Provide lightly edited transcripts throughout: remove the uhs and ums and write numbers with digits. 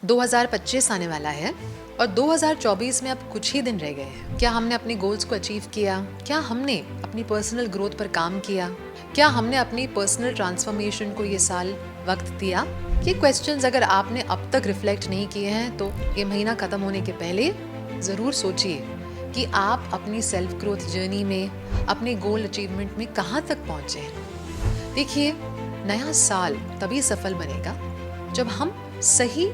2025 आने वाला है और 2024 में अब कुछ ही दिन रह गए हैं। क्या हमने अपने गोल्स को अचीव किया? क्या हमने अपनी पर्सनल ग्रोथ पर काम किया? क्या हमने अपनी पर्सनल ट्रांसफॉर्मेशन को ये साल वक्त दिया? ये क्वेश्चंस अगर आपने अब तक रिफ्लेक्ट नहीं किए हैं तो ये महीना खत्म होने के पहले ज़रूर सोचिए कि आप अपनी सेल्फ ग्रोथ जर्नी में, अपने गोल अचीवमेंट में कहाँ तक पहुँचे हैं। देखिए, नया साल तभी सफल बनेगा जब हम सही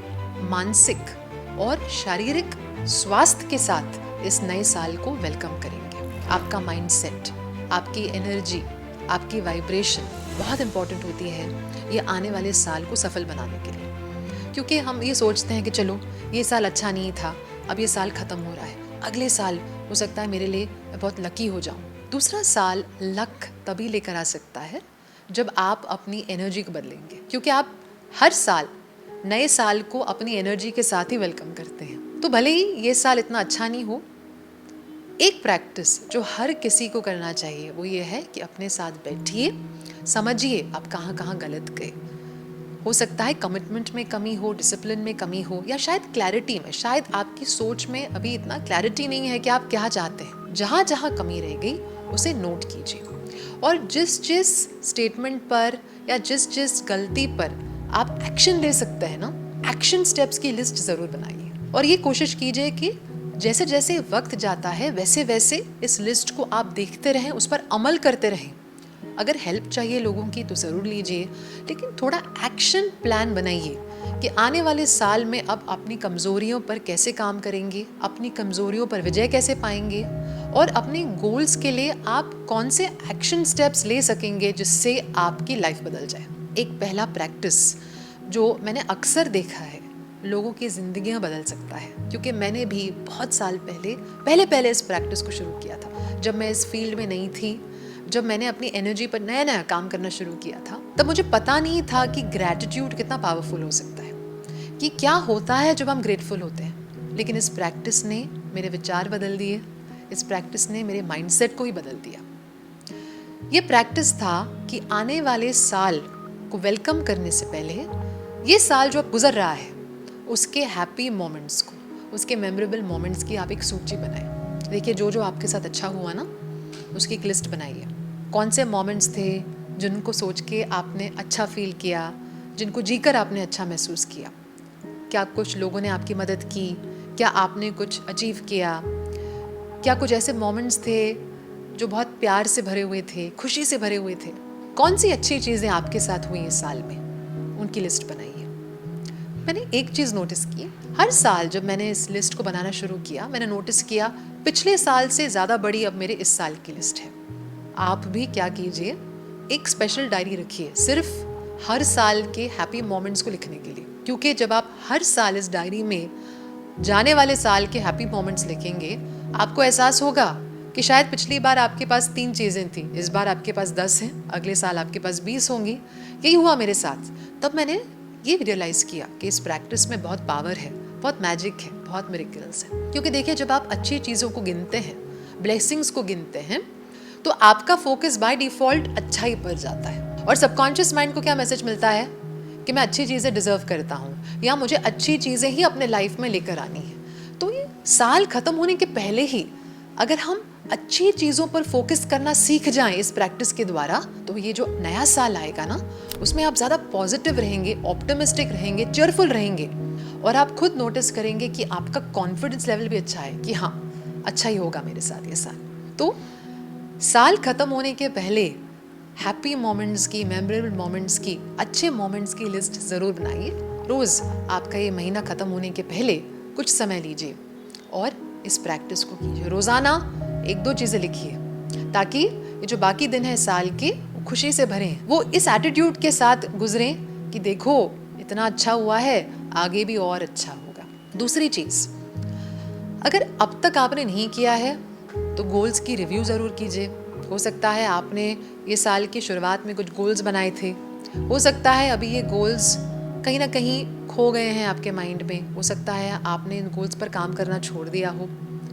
मानसिक और शारीरिक स्वास्थ्य के साथ इस नए साल को वेलकम करेंगे। आपका माइंडसेट, आपकी एनर्जी, आपकी वाइब्रेशन बहुत इंपॉर्टेंट होती है ये आने वाले साल को सफल बनाने के लिए। क्योंकि हम ये सोचते हैं कि चलो ये साल अच्छा नहीं था, अब ये साल ख़त्म हो रहा है, अगले साल हो सकता है मेरे लिए मैं बहुत लकी हो जाऊँ। दूसरा साल लक तभी लेकर आ सकता है जब आप अपनी एनर्जी को बदलेंगे, क्योंकि आप हर साल नए साल को अपनी एनर्जी के साथ ही वेलकम करते हैं। तो भले ही ये साल इतना अच्छा नहीं हो, एक प्रैक्टिस जो हर किसी को करना चाहिए वो ये है कि अपने साथ बैठिए, समझिए आप कहाँ कहाँ गलत गए। हो सकता है कमिटमेंट में कमी हो, डिसिप्लिन में कमी हो, या शायद क्लैरिटी में, शायद आपकी सोच में अभी इतना क्लैरिटी नहीं है कि आप क्या चाहते हैं। जहाँ जहाँ कमी रह गई उसे नोट कीजिए और जिस जिस स्टेटमेंट पर या जिस जिस गलती पर आप एक्शन ले सकते हैं ना, एक्शन स्टेप्स की लिस्ट ज़रूर बनाइए और ये कोशिश कीजिए कि जैसे जैसे वक्त जाता है वैसे वैसे इस लिस्ट को आप देखते रहें, उस पर अमल करते रहें। अगर हेल्प चाहिए लोगों की तो ज़रूर लीजिए, लेकिन थोड़ा एक्शन प्लान बनाइए कि आने वाले साल में अब अपनी कमज़ोरियों पर कैसे काम करेंगे, अपनी कमज़ोरियों पर विजय कैसे पाएंगे और अपने गोल्स के लिए आप कौन से एक्शन स्टेप्स ले सकेंगे जिससे आपकी लाइफ बदल जाए। एक पहला प्रैक्टिस जो मैंने अक्सर देखा है लोगों की ज़िंदगियां बदल सकता है, क्योंकि मैंने भी बहुत साल पहले इस प्रैक्टिस को शुरू किया था। जब मैं इस फील्ड में नहीं थी, जब मैंने अपनी एनर्जी पर नया नया काम करना शुरू किया था, तब मुझे पता नहीं था कि ग्रैटिट्यूड कितना पावरफुल हो सकता है, कि क्या होता है जब हम ग्रेटफुल होते हैं। लेकिन इस प्रैक्टिस ने मेरे विचार बदल दिए, इस प्रैक्टिस ने मेरे माइंडसेट को ही बदल दिया। ये प्रैक्टिस था कि आने वाले साल को वेलकम करने से पहले ये साल जो अब गुजर रहा है उसके हैप्पी मोमेंट्स को, उसके मेमोरेबल मोमेंट्स की आप एक सूची बनाएं। देखिए, जो जो आपके साथ अच्छा हुआ ना उसकी एक लिस्ट बनाइए। कौन से मोमेंट्स थे जिनको सोच के आपने अच्छा फील किया, जिनको जीकर आपने अच्छा महसूस किया। क्या कुछ लोगों ने आपकी मदद की? क्या आपने कुछ अचीव किया? क्या कुछ ऐसे मोमेंट्स थे जो बहुत प्यार से भरे हुए थे, खुशी से भरे हुए थे? कौन सी अच्छी चीज़ें आपके साथ हुई इस साल में, उनकी लिस्ट बनाइए। मैंने एक चीज़ नोटिस की, हर साल जब मैंने इस लिस्ट को बनाना शुरू किया, मैंने नोटिस किया पिछले साल से ज़्यादा बड़ी अब मेरे इस साल की लिस्ट है। आप भी क्या कीजिए, एक स्पेशल डायरी रखिए सिर्फ हर साल के हैप्पी मोमेंट्स को लिखने के लिए, क्योंकि जब आप हर साल इस डायरी में जाने वाले साल के हैप्पी मोमेंट्स लिखेंगे, आपको एहसास होगा कि शायद पिछली बार आपके पास 3 चीज़ें थी, इस बार आपके पास 10 हैं, अगले साल आपके पास 20 होंगी। यही हुआ मेरे साथ। तब मैंने ये रियलाइज़ किया कि इस प्रैक्टिस में बहुत पावर है, बहुत मैजिक है, बहुत मिरेकल्स है। क्योंकि देखिए, जब आप अच्छी चीज़ों को गिनते हैं, ब्लेसिंग्स को गिनते हैं, तो आपका फोकस बाय डिफ़ॉल्ट अच्छाई पर जाता है और सबकॉन्शियस माइंड को क्या मैसेज मिलता है कि मैं अच्छी चीज़ें डिज़र्व करता हूँ या मुझे अच्छी चीज़ें ही अपने लाइफ में लेकर आनी है। तो ये साल ख़त्म होने के पहले ही अगर हम अच्छी चीज़ों पर फोकस करना सीख जाएं इस प्रैक्टिस के द्वारा, तो ये जो नया साल आएगा ना उसमें आप ज़्यादा पॉजिटिव रहेंगे, ऑप्टिमिस्टिक रहेंगे, चेयरफुल रहेंगे और आप खुद नोटिस करेंगे कि आपका कॉन्फिडेंस लेवल भी अच्छा है कि हाँ, अच्छा ही होगा मेरे साथ ये साल। तो साल ख़त्म होने के पहले हैप्पी मोमेंट्स की, मेमोरेबल मोमेंट्स की, अच्छे मोमेंट्स की लिस्ट ज़रूर बनाइए। रोज़ आपका ये महीना ख़त्म होने के पहले कुछ समय लीजिए और इस प्रैक्टिस को कीजिए। रोज़ाना 1-2 चीज़ें लिखिए ताकि ये जो बाकी दिन है साल के वो खुशी से भरें, वो इस एटीट्यूड के साथ गुजरें कि देखो इतना अच्छा हुआ है, आगे भी और अच्छा होगा। दूसरी चीज़, अगर अब तक आपने नहीं किया है तो गोल्स की रिव्यू ज़रूर कीजिए। हो सकता है आपने ये साल की शुरुआत में कुछ गोल्स बनाए थे, हो सकता है अभी ये गोल्स कहीं ना कहीं खो गए हैं आपके माइंड में, हो सकता है आपने इन गोल्स पर काम करना छोड़ दिया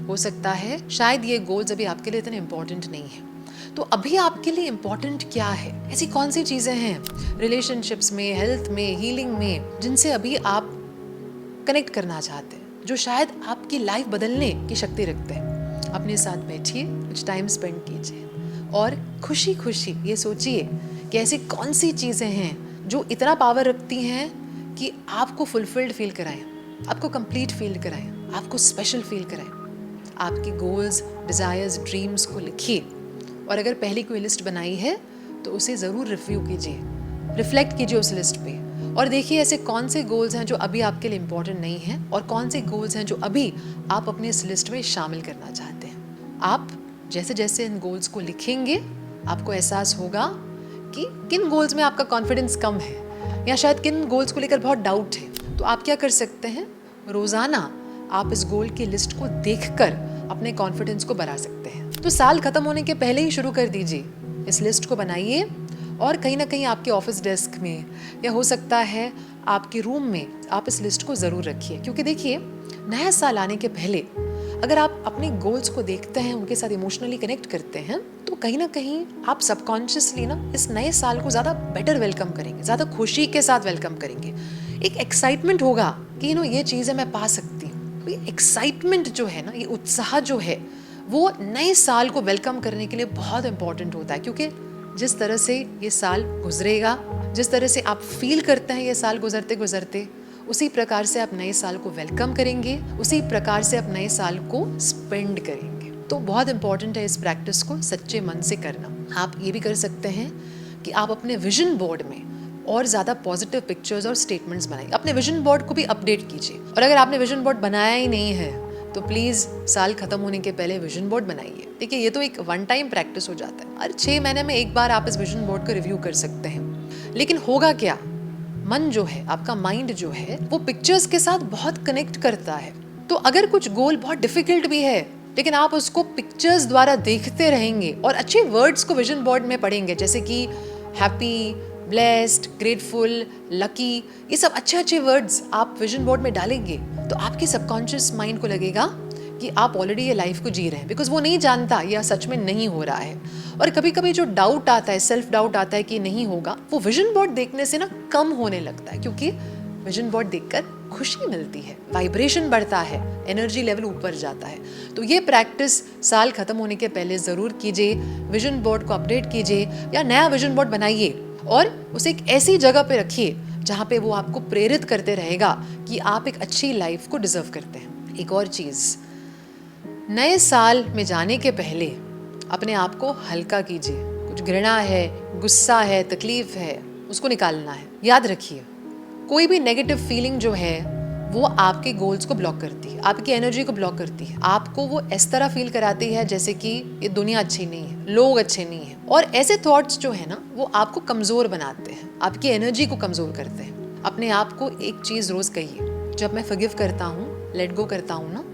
हो सकता है शायद ये गोल्स अभी आपके लिए इतने इम्पोर्टेंट नहीं है। तो अभी आपके लिए इम्पोर्टेंट क्या है? ऐसी कौन सी चीज़ें हैं रिलेशनशिप्स में, हेल्थ में, हीलिंग में, जिनसे अभी आप कनेक्ट करना चाहते हैं, जो शायद आपकी लाइफ बदलने की शक्ति रखते हैं, अपने साथ बैठिए, कुछ टाइम स्पेंड कीजिए और खुशी खुशी ये सोचिए कि ऐसी कौन सी चीज़ें हैं जो इतना पावर रखती हैं कि आपको फुलफिल्ड फील कराएं, आपको कंप्लीट फील कराएं, आपको स्पेशल फील कराएं। आपकी गोल्स, डिज़ायर्स, ड्रीम्स को लिखिए और अगर पहले कोई लिस्ट बनाई है तो उसे ज़रूर रिव्यू कीजिए, रिफ्लेक्ट कीजिए उस लिस्ट पे और देखिए ऐसे कौन से गोल्स हैं जो अभी आपके लिए इम्पोर्टेंट नहीं हैं और कौन से गोल्स हैं जो अभी आप अपनी इस लिस्ट में शामिल करना चाहते हैं। आप जैसे जैसे इन गोल्स को लिखेंगे आपको एहसास होगा कि किन गोल्स में आपका कॉन्फिडेंस कम है या शायद किन गोल्स को लेकर बहुत डाउट है। तो आप क्या कर सकते हैं, रोज़ाना आप इस गोल की लिस्ट को देखकर अपने कॉन्फिडेंस को बढ़ा सकते हैं। तो साल ख़त्म होने के पहले ही शुरू कर दीजिए, इस लिस्ट को बनाइए और कहीं ना कहीं आपके ऑफिस डेस्क में या हो सकता है आपके रूम में आप इस लिस्ट को ज़रूर रखिए। क्योंकि देखिए, नया साल आने के पहले अगर आप अपने गोल्स को देखते हैं, उनके साथ इमोशनली कनेक्ट करते हैं, तो कहीं ना कहीं आप सबकॉन्शियसली ना इस नए साल को ज़्यादा बेटर वेलकम करेंगे, ज़्यादा खुशी के साथ वेलकम करेंगे। एक एक्साइटमेंट होगा कि ये चीज़ें मैं पा सकती हूँ। ये एक्साइटमेंट जो है ना, ये उत्साह जो है, वो नए साल को वेलकम करने के लिए बहुत इंपॉर्टेंट होता है। क्योंकि जिस तरह से ये साल गुजरेगा, जिस तरह से आप फील करते हैं ये साल गुजरते गुजरते, उसी प्रकार से आप नए साल को वेलकम करेंगे, उसी प्रकार से आप नए साल को स्पेंड करेंगे। तो बहुत इंपॉर्टेंट है इस प्रैक्टिस को सच्चे मन से करना। आप ये भी कर सकते हैं कि आप अपने विजन बोर्ड में और ज़्यादा पॉजिटिव पिक्चर्स और स्टेटमेंट्स बनाइए। अपने विजन बोर्ड को भी अपडेट कीजिए और अगर आपने विजन बोर्ड बनाया ही नहीं है तो प्लीज़ साल ख़त्म होने के पहले विजन बोर्ड बनाइए। देखिए, ये तो एक वन टाइम प्रैक्टिस हो जाता है, हर 6 महीने में एक बार आप इस विजन बोर्ड को रिव्यू कर सकते हैं। लेकिन होगा क्या, मन जो है, आपका माइंड जो है, वो पिक्चर्स के साथ बहुत कनेक्ट करता है। तो अगर कुछ गोल बहुत डिफिकल्ट भी है लेकिन आप उसको पिक्चर्स द्वारा देखते रहेंगे और अच्छे वर्ड्स को विजन बोर्ड में पढ़ेंगे, जैसे कि हैप्पी, ब्लेस्ड, ग्रेटफुल, लकी, ये सब अच्छे अच्छे वर्ड्स आप विजन बोर्ड में डालेंगे तो आपके सबकॉन्शियस माइंड को लगेगा कि आप ऑलरेडी ये लाइफ को जी रहे हैं। बिकॉज वो नहीं जानता यह सच में नहीं हो रहा है। और कभी कभी जो डाउट आता है, सेल्फ डाउट आता है कि नहीं होगा, वो विजन बोर्ड देखने से ना कम होने लगता है। क्योंकि विजन बोर्ड देखकर खुशी मिलती है, वाइब्रेशन बढ़ता है, एनर्जी लेवल ऊपर जाता है। तो ये प्रैक्टिस साल खत्म होने के पहले ज़रूर कीजिए। विजन बोर्ड को अपडेट कीजिए या नया विजन बोर्ड बनाइए और उसे एक ऐसी जगह पे रखिए जहाँ पे वो आपको प्रेरित करते रहेगा कि आप एक अच्छी लाइफ को डिजर्व करते हैं। एक और चीज़, नए साल में जाने के पहले अपने आप को हल्का कीजिए। कुछ घृणा है, गुस्सा है, तकलीफ है, उसको निकालना है। याद रखिए, कोई भी नेगेटिव फीलिंग जो है वो आपके गोल्स को ब्लॉक करती है, आपकी एनर्जी को ब्लॉक करती है। आपको वो इस तरह फील कराती है जैसे कि ये दुनिया अच्छी नहीं है, लोग अच्छे नहीं हैं। और ऐसे थॉट्स जो है ना, वो आपको कमज़ोर बनाते हैं, आपकी एनर्जी को कमज़ोर करते हैं। अपने आप को एक चीज़ रोज़ कहिए, जब मैं फॉरगिव करता हूँ, लेट गो करता हूँ ना,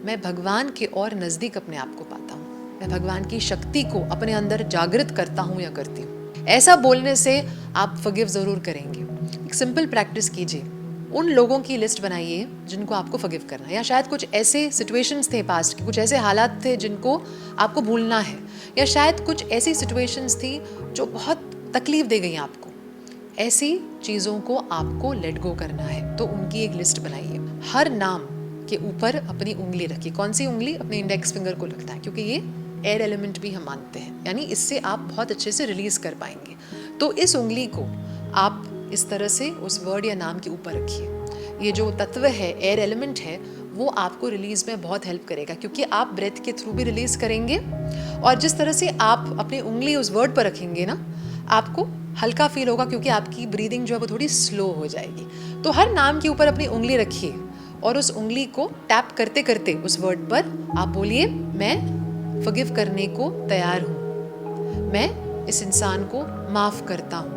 मैं भगवान के और नज़दीक अपने आप को पाता हूँ। मैं भगवान की शक्ति को अपने अंदर जागृत करता हूँ या करती हूँ। ऐसा बोलने से आप फॉरगिव ज़रूर करेंगे। एक सिंपल प्रैक्टिस कीजिए, उन लोगों की लिस्ट बनाइए जिनको आपको फॉरगिव करना है। या शायद कुछ ऐसे सिचुएशंस थे पास्ट के, कुछ ऐसे हालात थे जिनको आपको भूलना है, या शायद कुछ ऐसी सिचुएशंस थी जो बहुत तकलीफ दे गई आपको। ऐसी चीज़ों को आपको लेट गो करना है, तो उनकी एक लिस्ट बनाइए। हर नाम के ऊपर अपनी उंगली रखिए। कौन सी उंगली? अपने इंडेक्स फिंगर को रखना है, क्योंकि ये एयर एलिमेंट भी हम मानते हैं, यानी इससे आप बहुत अच्छे से रिलीज कर पाएंगे। तो इस उंगली को आप इस तरह से उस वर्ड या नाम के ऊपर रखिए। ये जो तत्व है, एयर एलिमेंट है, वो आपको रिलीज में बहुत हेल्प करेगा, क्योंकि आप ब्रेथ के थ्रू भी रिलीज करेंगे। और जिस तरह से आप अपनी उंगली उस वर्ड पर रखेंगे ना, आपको हल्का फील होगा, क्योंकि आपकी ब्रीदिंग जो है वो थोड़ी स्लो हो जाएगी। तो हर नाम के ऊपर अपनी उंगली रखिए और उस उंगली को टैप करते करते उस वर्ड पर आप बोलिए, मैं फॉरगिव करने को तैयार हूँ, मैं इस इंसान को माफ़ करता हूँ,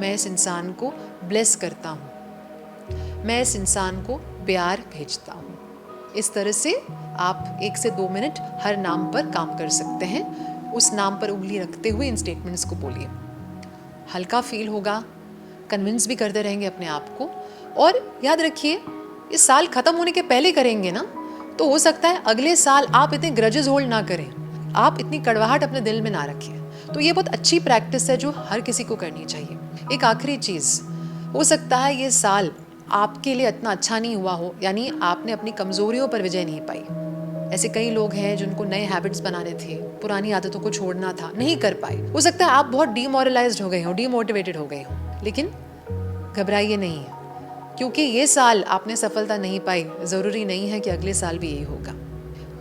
मैं इस इंसान को ब्लेस करता हूँ, मैं इस इंसान को प्यार भेजता हूँ। इस तरह से आप 1 से 2 मिनट हर नाम पर काम कर सकते हैं। उस नाम पर उंगली रखते हुए इन स्टेटमेंट्स को बोलिए। हल्का फील होगा, कन्विंस भी करते रहेंगे अपने आप को। और याद रखिए, इस साल ख़त्म होने के पहले करेंगे ना, तो हो सकता है अगले साल आप इतने ग्रजेस होल्ड ना करें, आप इतनी कड़वाहट अपने दिल में ना रखें। तो ये बहुत अच्छी प्रैक्टिस है जो हर किसी को करनी चाहिए। एक आखिरी चीज़, हो सकता है ये साल आपके लिए इतना अच्छा नहीं हुआ हो, यानी आपने अपनी कमज़ोरियों पर विजय नहीं पाई। ऐसे कई लोग हैं जिनको नए हैबिट्स बनाने थे, पुरानी आदतों को छोड़ना था, नहीं कर पाए। हो सकता है आप बहुत डीमोरलाइज्ड हो गए हो, डीमोटिवेटेड हो गए हो, लेकिन घबराइए नहीं, क्योंकि ये साल आपने सफलता नहीं पाई, ज़रूरी नहीं है कि अगले साल भी यही होगा।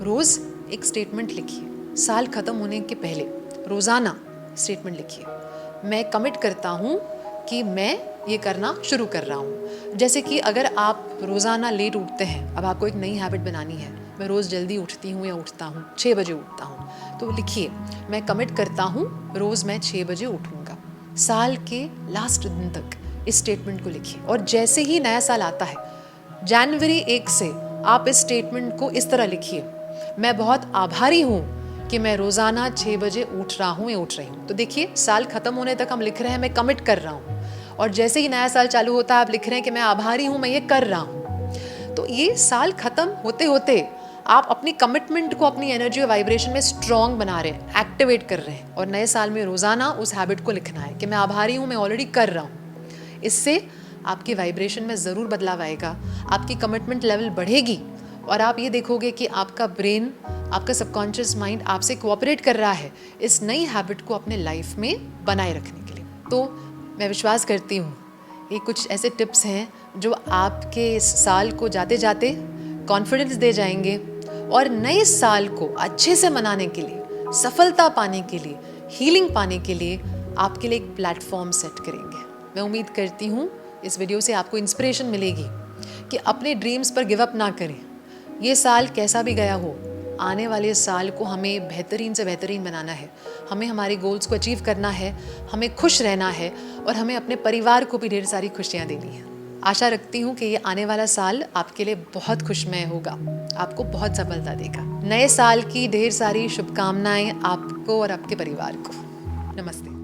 रोज़ एक स्टेटमेंट लिखिए, साल ख़त्म होने के पहले रोज़ाना स्टेटमेंट लिखिए, मैं कमिट करता हूँ कि मैं ये करना शुरू कर रहा हूँ। जैसे कि अगर आप रोज़ाना लेट उठते हैं, अब आपको एक नई हैबिट बनानी है, मैं रोज़ जल्दी उठती हूँ या उठता हूँ, 6 बजे उठता हूँ, तो लिखिए, मैं कमिट करता हूँ रोज़ मैं 6 बजे उठूँगा। साल के लास्ट दिन तक इस स्टेटमेंट को लिखिए, और जैसे ही नया साल आता है, जनवरी 1 से आप इस स्टेटमेंट को इस तरह लिखिए, मैं बहुत आभारी हूँ कि मैं रोज़ाना 6 बजे उठ रहा हूँ या उठ रही हूँ। तो देखिए, साल ख़त्म होने तक हम लिख रहे हैं मैं कमिट कर रहा हूँ, और जैसे ही नया साल चालू होता है आप लिख रहे हैं कि मैं आभारी हूँ, मैं ये कर रहा हूँ। तो ये साल ख़त्म होते होते आप अपनी कमिटमेंट को, अपनी एनर्जी और वाइब्रेशन में स्ट्रॉन्ग बना रहे हैं, एक्टिवेट कर रहे हैं, और नए साल में रोज़ाना उस हैबिट को लिखना है कि मैं आभारी हूँ, मैं ऑलरेडी कर रहा हूँ। इससे आपकी वाइब्रेशन में ज़रूर बदलाव आएगा, आपकी कमिटमेंट लेवल बढ़ेगी, और आप ये देखोगे कि आपका ब्रेन, आपका सबकॉन्शियस माइंड आपसे कोऑपरेट कर रहा है इस नई हैबिट को अपने लाइफ में बनाए रखने के लिए। तो मैं विश्वास करती हूँ ये कुछ ऐसे टिप्स हैं जो आपके इस साल को जाते जाते कॉन्फिडेंस दे जाएंगे, और नए साल को अच्छे से मनाने के लिए, सफलता पाने के लिए, हीलिंग पाने के लिए आपके लिए एक प्लेटफॉर्म सेट करेंगे। मैं उम्मीद करती हूँ इस वीडियो से आपको इंस्पिरेशन मिलेगी कि अपने ड्रीम्स पर गिव अप ना करें। ये साल कैसा भी गया हो, आने वाले साल को हमें बेहतरीन से बेहतरीन बनाना है, हमें हमारे गोल्स को अचीव करना है, हमें खुश रहना है, और हमें अपने परिवार को भी ढेर सारी खुशियाँ देनी है। आशा रखती हूँ कि ये आने वाला साल आपके लिए बहुत खुशमय होगा, आपको बहुत सफलता देगा। नए साल की ढेर सारी शुभकामनाएं आपको और आपके परिवार को। नमस्ते।